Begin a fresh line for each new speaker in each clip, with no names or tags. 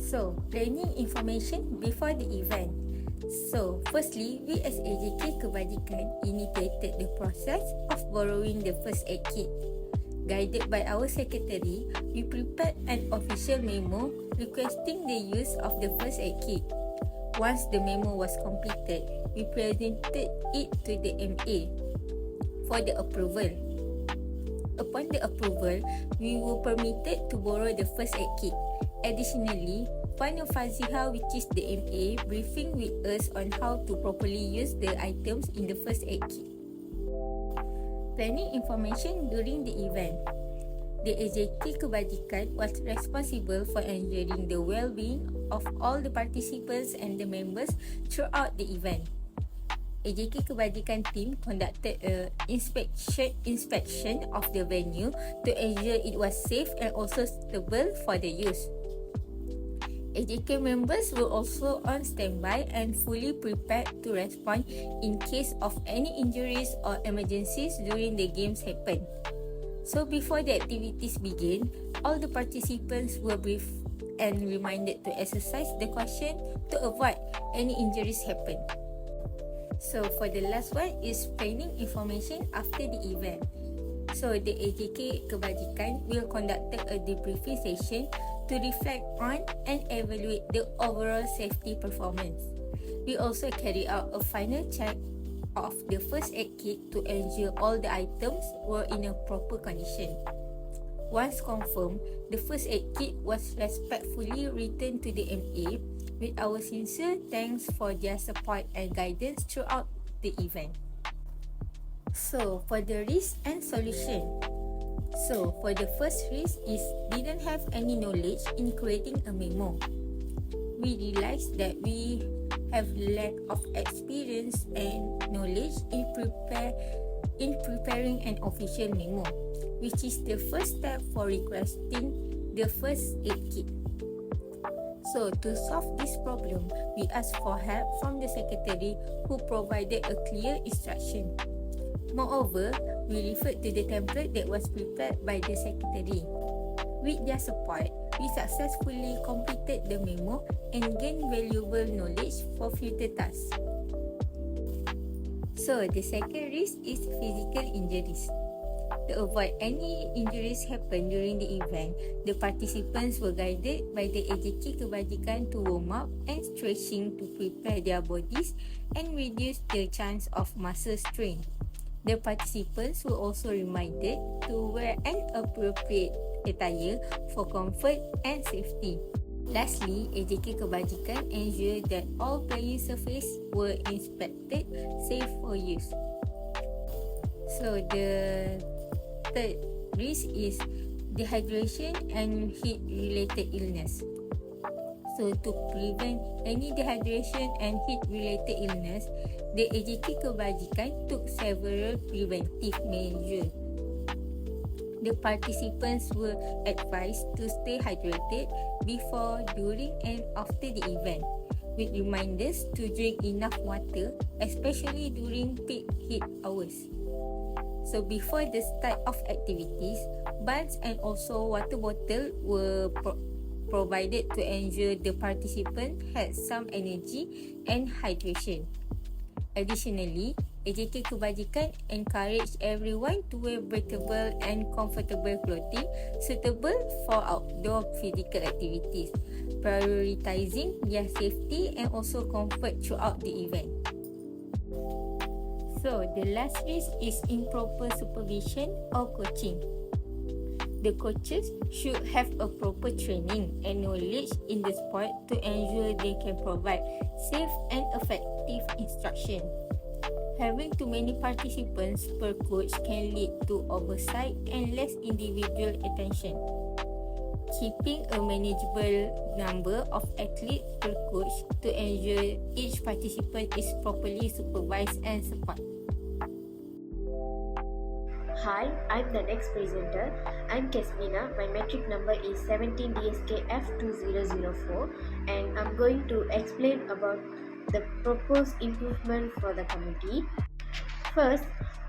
So, planning information before the event. So, firstly, we as AJK Kebajikan initiated the process of borrowing the first aid kit. Guided by our secretary, we prepared an official memo requesting the use of the first aid kit. Once the memo was completed, we presented it to the MA for the approval. Upon the approval, we were permitted to borrow the first aid kit. Additionally, Puan Faziha, which is the MA, briefing with us on how to properly use the items in the first aid kit. Planning information during the event. The AJK Kebajikan was responsible for ensuring the well-being of all the participants and the members throughout the event. AJK Kebajikan team conducted an inspection of the venue to ensure it was safe and also suitable for the use. AJK members were also on standby and fully prepared to respond in case of any injuries or emergencies during the games happen. So before the activities begin, all the participants were briefed and reminded to exercise the caution to avoid any injuries happen. So for the last one is planning information after the event. So the AJK Kebajikan will conduct a debriefing session to reflect on and evaluate the overall safety performance. We also carry out a final check of the first aid kit to ensure all the items were in a proper condition. Once confirmed, the first aid kit was respectfully returned to the MA with our sincere thanks for their support and guidance throughout the event. So, for the risk and solution. So, for the first risk is didn't have any knowledge in creating a memo. We realized that we have lack of experience and knowledge in preparing an official memo, which is the first step for requesting the first aid kit. So, to solve this problem, we asked for help from the secretary who provided a clear instruction. Moreover, we referred to the template that was prepared by the secretary. With their support, we successfully completed the memo and gained valuable knowledge for future tasks. So, the second risk is physical injuries. To avoid any injuries happen during the event, the participants were guided by the AJK Kebajikan to warm up and stretching to prepare their bodies and reduce the chance of muscle strain. The participants were also reminded to wear an appropriate attire for comfort and safety. Lastly, AJK Kebajikan ensured that all playing surfaces were inspected safe for use. So the third risk is dehydration and heat-related illness. So to prevent any dehydration and heat-related illness, the AJK Kebajikan took several preventive measures. The participants were advised to stay hydrated before, during and after the event, with reminders to drink enough water, especially during peak heat hours. So before the start of activities, buns and also water bottle were provided to ensure the participant had some energy and hydration. Additionally, AJK Kebajikan encouraged everyone to wear breathable and comfortable clothing suitable for outdoor physical activities, prioritizing their safety and also comfort throughout the event. So, the last risk is improper supervision or coaching. The coaches should have a proper training and knowledge in the sport to ensure they can provide safe and effective instruction. Having too many participants per coach can lead to oversight and less individual attention. Keeping a manageable number of athletes per coach to ensure each participant is properly supervised and supported.
Hi, I'm the next presenter. I'm Kesmina. My metric number is 17DSKF2004 and I'm going to explain about the proposed improvement for the committee. First,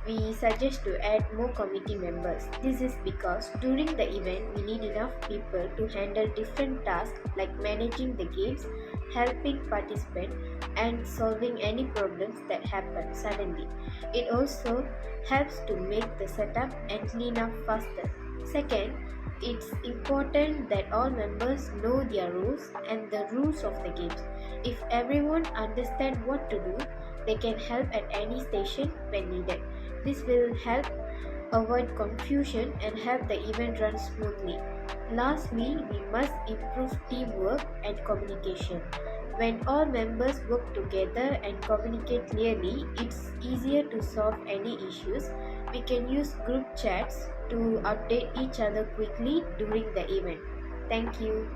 we suggest to add more committee members. This is because during the event we need enough people to handle different tasks like managing the games, helping participants, and solving any problems that happen suddenly. It also helps to make the setup and cleanup faster. Second, it's important that all members know their rules and the rules of the games. If everyone understands what to do, they can help at any station when needed. This will help avoid confusion and help the event run smoothly. Lastly, we must improve teamwork and communication. When all members work together and communicate clearly, it's easier to solve any issues. We can use group chats to update each other quickly during the event. Thank you.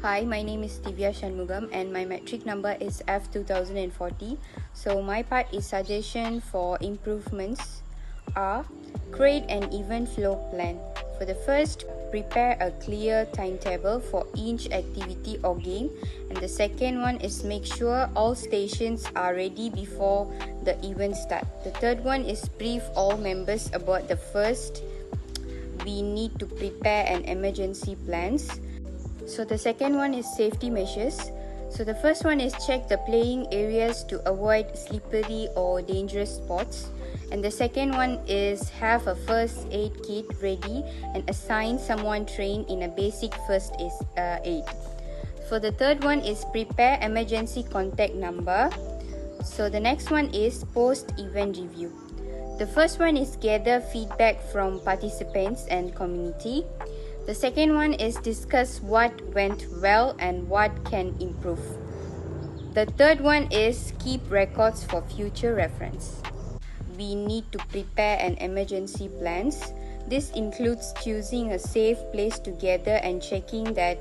Hi, my name is Divya Shanmugam and my metric number is F2040. So my part is suggestion for improvements are create an event flow plan. For the first, prepare a clear timetable for each activity or game, and the second one is make sure all stations are ready before the event start. The third one is brief all members about the first. We need to prepare an emergency plans. So the second one is safety measures. So the first one is check the playing areas to avoid slippery or dangerous spots. And the second one is have a first aid kit ready and assign someone trained in a basic first aid. For the third one is prepare emergency contact number. So the next one is post-event review. The first one is gather feedback from participants and community. The second one is discuss what went well and what can improve. The third one is keep records for future reference. We need to prepare an emergency plans. This includes choosing a safe place to gather and checking that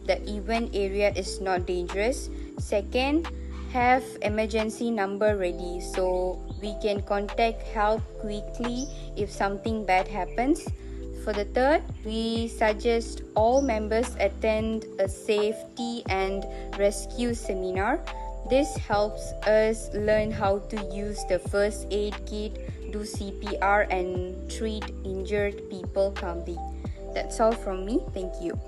the event area is not dangerous. Second, have emergency number ready so we can contact help quickly if something bad happens. For the third, we suggest all members attend a safety and rescue seminar. This helps us learn how to use the first aid kit, do CPR, and treat injured people calmly. That's all from me. Thank you.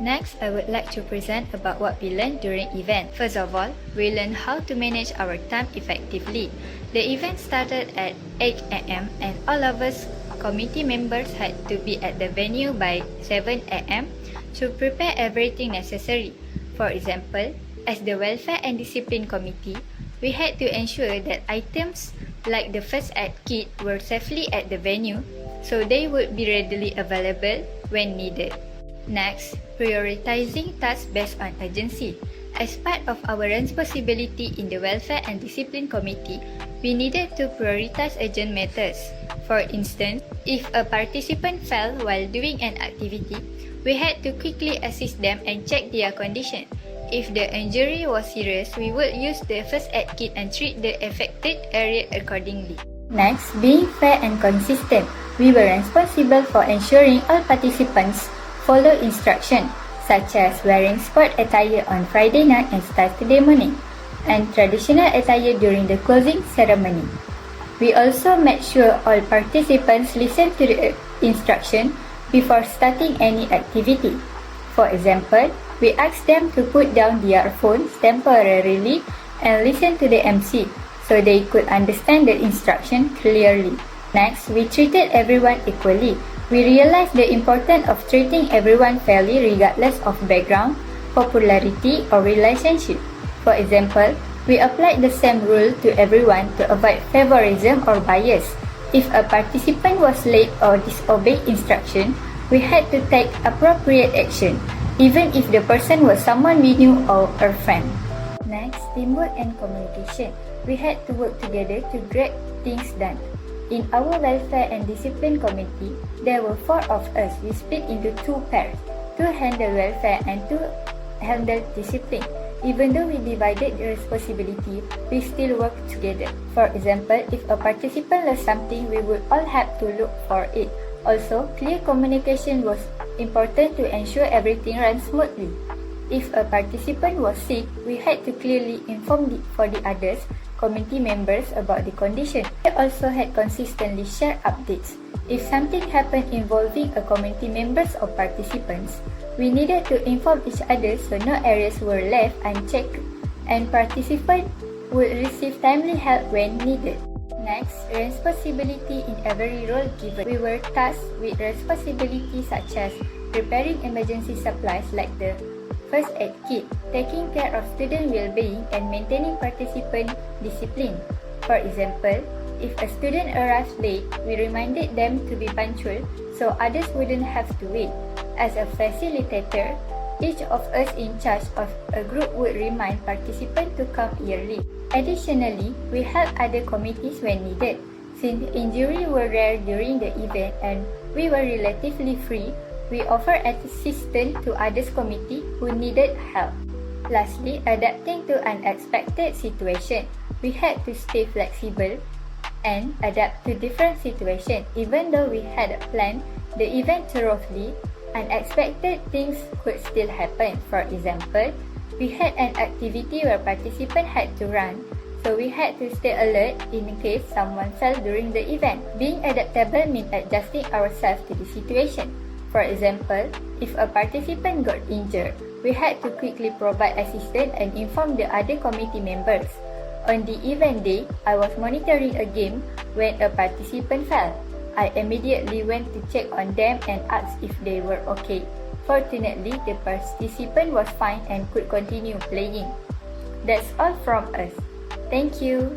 Next, I would like to present about what we learned during event. First of all, we learned how to manage our time effectively. The event started at 8 a.m. and all of us committee members had to be at the venue by 7 a.m. to prepare everything necessary. For example, as the Welfare and Discipline Committee, we had to ensure that items like the first aid kit were safely at the venue so they would be readily available when needed. Next, prioritizing tasks based on urgency. As part of our responsibility in the Welfare and Discipline Committee, we needed to prioritize urgent matters. For instance, if a participant fell while doing an activity, we had to quickly assist them and check their condition. If the injury was serious, we would use the first aid kit and treat the affected area accordingly.
Next, being fair and consistent. We were responsible for ensuring all participants follow instructions, such as wearing sport attire on Friday night and Saturday morning, and traditional attire during the closing ceremony. We also made sure all participants listened to the instruction before starting any activity. For example, we asked them to put down their phones temporarily and listen to the MC so they could understand the instruction clearly. Next, we treated everyone equally. We realized the importance of treating everyone fairly regardless of background, popularity, or relationship. For example, we applied the same rule to everyone to avoid favorism or bias. If a participant was late or disobeyed instruction, we had to take appropriate action, even if the person was someone we knew or a friend. Next, teamwork and communication. We had to work together to get things done. In our Welfare and Discipline Committee, there were 4 of us. We split into 2 pairs, to handle welfare and to handle discipline. Even though we divided the responsibility, we still worked together. For example, if a participant lost something, we would all have to look for it. Also, clear communication was important to ensure everything runs smoothly.
If a participant was sick, we had to clearly inform for the others, committee members about the condition. We also had consistently share updates. If something happened involving a committee members or participants, we needed to inform each other so no areas were left unchecked and participants would receive timely help when needed. Next, responsibility in every role given. We were tasked with responsibilities such as preparing emergency supplies like the first aid kit, taking care of student well-being and maintaining participant discipline. For example, if a student arrives late, we reminded them to be punctual so others wouldn't have to wait. As a facilitator, each of us in charge of a group would remind participants to come early. Additionally, we helped other committees when needed. Since injuries were rare during the event and we were relatively free, we offered assistance to others committee who needed help. Lastly, adapting to unexpected situations. We had to stay flexible and adapt to different situations. Even though we had planned the event thoroughly, unexpected things could still happen. For example, we had an activity where participants had to run, so we had to stay alert in case someone fell during the event. Being adaptable means adjusting ourselves to the situation. For example, if a participant got injured, we had to quickly provide assistance and inform the other committee members. On the event day, I was monitoring a game when a participant fell. I immediately went to check on them and asked if they were okay. Fortunately, the participant was fine and could continue playing. That's all from us. Thank you.